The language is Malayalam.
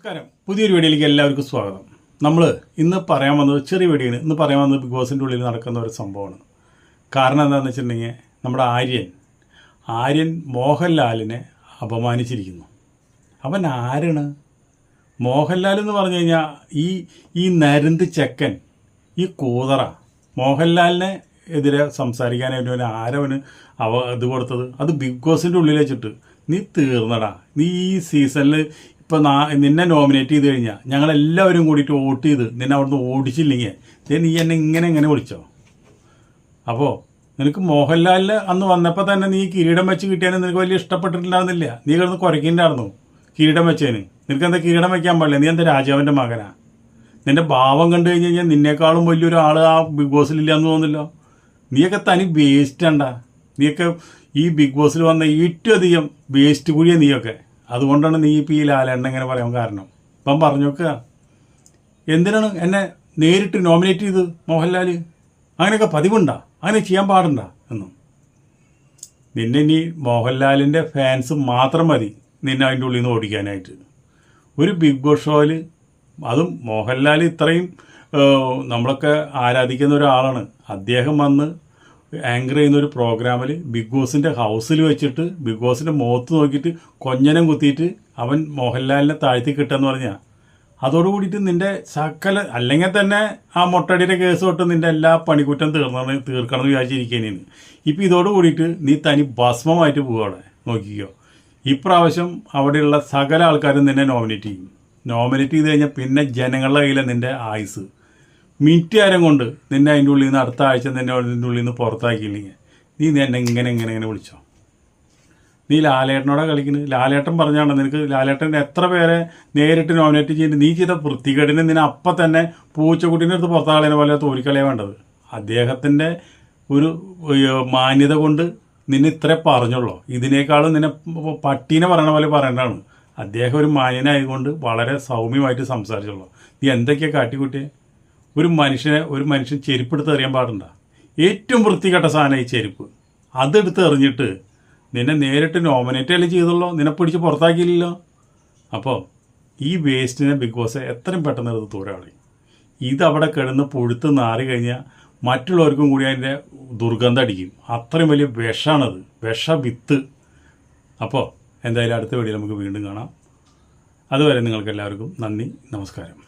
നമസ്കാരം, പുതിയൊരു വീഡിയോയിലേക്ക് എല്ലാവർക്കും സ്വാഗതം. നമ്മൾ ഇന്ന് പറയാൻ വന്നത് ചെറിയ വീഡിയോയാണ്. ഇന്ന് പറയാൻ വന്നത് ബിഗ് ബോസിൻ്റെ ഉള്ളിൽ നടക്കുന്ന ഒരു സംഭവമാണ്. കാരണം എന്താണെന്ന് വെച്ചിട്ടുണ്ടെങ്കിൽ നമ്മുടെ ആര്യൻ മോഹൻലാലിനെ അപമാനിച്ചിരിക്കുന്നു. അവൻ ആരാണ്? മോഹൻലാൽ എന്ന് പറഞ്ഞു കഴിഞ്ഞാൽ ഈ നരുന്ത് ചെക്കൻ, ഈ കൂതറ മോഹൻലാലിനെ എതിരെ സംസാരിക്കാനായിട്ട് ആരവന് ഇത് കൊടുത്തത്? അത് ബിഗ് ബോസിൻ്റെ ഉള്ളിൽ വെച്ചിട്ട് നീ തീർന്നടാ. നീ ഈ സീസണിൽ ഇപ്പോൾ നിന്നെ നോമിനേറ്റ് ചെയ്ത് കഴിഞ്ഞാൽ ഞങ്ങളെല്ലാവരും കൂടിയിട്ട് വോട്ട് ചെയ്ത് നിന്നെ അവിടുന്ന് ഓടിച്ചില്ലെങ്കിൽ നീ എന്നെ ഇങ്ങനെ വിളിച്ചോ? അപ്പോൾ നിനക്ക് മോഹൻലാലിൽ അന്ന് വന്നപ്പോൾ തന്നെ നീ കിരീടം വെച്ച് കിട്ടിയാൽ നിനക്ക് വലിയ ഇഷ്ടപ്പെട്ടിട്ടുണ്ടായിരുന്നില്ല. നീ കിടന്ന് കുരയ്ക്കുന്നുണ്ടായിരുന്നു കിരീടം വെച്ചതിന്. നിനക്ക് എന്താ കിരീടം വയ്ക്കാൻ പാടില്ല? നീ എന്താ രാജാവിൻ്റെ മകനാ? നിന്റെ ഭാവം കണ്ടു കഴിഞ്ഞ് കഴിഞ്ഞാൽ നിന്നേക്കാളും വലിയൊരു ആൾ ആ ബിഗ് ബോസിലില്ല എന്ന് തോന്നുന്നില്ലോ. നീയൊക്കെ തനി വേസ്റ്റ് ഉണ്ടാ. നീയൊക്കെ ഈ ബിഗ് ബോസിൽ വന്ന ഏറ്റവും അധികം വേസ്റ്റ് കൂടിയ നീയൊക്കെ. അതുകൊണ്ടാണ് നീ ഇപ്പോൾ ഈ ലാലേട്ടൻ ഇങ്ങനെ പറയാൻ കാരണം. ഇപ്പം പറഞ്ഞു നോക്കുക, എന്തിനാണ് എന്നെ നേരിട്ട് നോമിനേറ്റ് ചെയ്ത് മോഹൻലാൽ? അങ്ങനെയൊക്കെ പതിവുണ്ടാ? അങ്ങനെ ചെയ്യാൻ പാടുണ്ടാ എന്നും. നിന്നെ ഇനി മോഹൻലാലിൻ്റെ ഫാൻസ് മാത്രം മതി നിന്നെ അതിൻ്റെ ഉള്ളിൽ നിന്ന് ഓടിക്കാനായിട്ട്. ഒരു ബിഗ് ബോസ് ഷോയിൽ, അതും മോഹൻലാൽ ഇത്രയും നമ്മളൊക്കെ ആരാധിക്കുന്ന ഒരാളാണ്. അദ്ദേഹം വന്ന് ആങ്കർ ചെയ്യുന്ന ഒരു പ്രോഗ്രാമിൽ ബിഗ് ബോസിൻ്റെ ഹൗസിൽ വെച്ചിട്ട് ബിഗ് ബോസിൻ്റെ മുഖത്ത് നോക്കിയിട്ട് കൊഞ്ഞനം കുത്തിയിട്ട് അവൻ മോഹൻലാലിനെ താഴ്ത്തി കിട്ടുമെന്ന് പറഞ്ഞാൽ അതോടുകൂടിയിട്ട് നിൻ്റെ സകല, അല്ലെങ്കിൽ തന്നെ ആ മൊട്ടടിയുടെ കേസ് തൊട്ട് നിൻ്റെ എല്ലാ പണിക്കുറ്റം തീർക്കണം എന്ന് വിചാരിച്ചിരിക്കുന്നതിന്. ഇപ്പം ഇതോടുകൂടിയിട്ട് നീ തനി ഭസ്മമായിട്ട് പോകും. അവിടെ നോക്കിക്കോ, ഇപ്രാവശ്യം അവിടെയുള്ള സകല ആൾക്കാരും നിന്നെ നോമിനേറ്റ് ചെയ്യും. നോമിനേറ്റ് ചെയ്ത് കഴിഞ്ഞാൽ പിന്നെ ജനങ്ങളുടെ കയ്യിലെ നിൻ്റെ ആയുസ്. മിനിറ്റ് നേരം കൊണ്ട് നിന്നെ അതിൻ്റെ ഉള്ളിൽ നിന്ന് അടുത്ത ആഴ്ച നിന്നെ അതിൻ്റെ ഉള്ളിൽ നിന്ന് പുറത്താക്കിയില്ലെങ്കിൽ നീ എന്നെ ഇങ്ങനെ വിളിച്ചോ? നീ ലാലേട്ടനോടെ കളിക്കുന്നത്. ലാലേട്ടൻ പറഞ്ഞാണ് നിനക്ക്. ലാലേട്ടൻ എത്ര പേരെ നേരിട്ട് നോമിനേറ്റ് ചെയ്യുന്നത്? നീ ചെയ്ത വൃത്തികേടിന് നിന്നെ അപ്പം തന്നെ പൂച്ചക്കുട്ടീൻ്റെ അടുത്ത് പുറത്താകളേനെ പോലെ തോൽക്കളിയാണ് വേണ്ടത്. അദ്ദേഹത്തിൻ്റെ ഒരു മാന്യത കൊണ്ട് നിന്നെ ഇത്രേ പറഞ്ഞുള്ളൂ. ഇതിനേക്കാളും നിന്നെ പട്ടീനെ പറയണ പോലെ പറയേണ്ടതാണ്. അദ്ദേഹം ഒരു മാന്യനായതുകൊണ്ട് വളരെ സൗമ്യമായിട്ട് സംസാരിച്ചുള്ളൂ. നീ എന്തൊക്കെയാണ് കാട്ടിക്കൂട്ടിയെ? ഒരു മനുഷ്യൻ ചെരുപ്പെടുത്ത് എറിയാൻ പാടുണ്ട. ഏറ്റവും വൃത്തികെട്ട സാധനം ഈ ചെരുപ്പ്. അതെടുത്ത് എറിഞ്ഞിട്ട് നിന്നെ നേരിട്ട് നോമിനേറ്റ് അല്ലേ ചെയ്തുള്ളൂ, നിന്നെ പിടിച്ച് പുറത്താക്കിയില്ലല്ലോ. അപ്പോൾ ഈ വേസ്റ്റിനെ ബിഗ് ബോസ് എത്രയും പെട്ടെന്ന് എടുത്ത് ദൂരമാണ്. ഇതവിടെ കിടന്ന് പുഴുത്ത് നാറി കഴിഞ്ഞാൽ മറ്റുള്ളവർക്കും കൂടി അതിൻ്റെ ദുർഗന്ധം അടിക്കും. അത്രയും വലിയ വിഷമാണത്, വിഷവിത്ത്. അപ്പോൾ എന്തായാലും അടുത്ത വീഡിയോയിൽ നമുക്ക് വീണ്ടും കാണാം. അതുവരെ നിങ്ങൾക്ക് എല്ലാവർക്കും നന്ദി, നമസ്കാരം.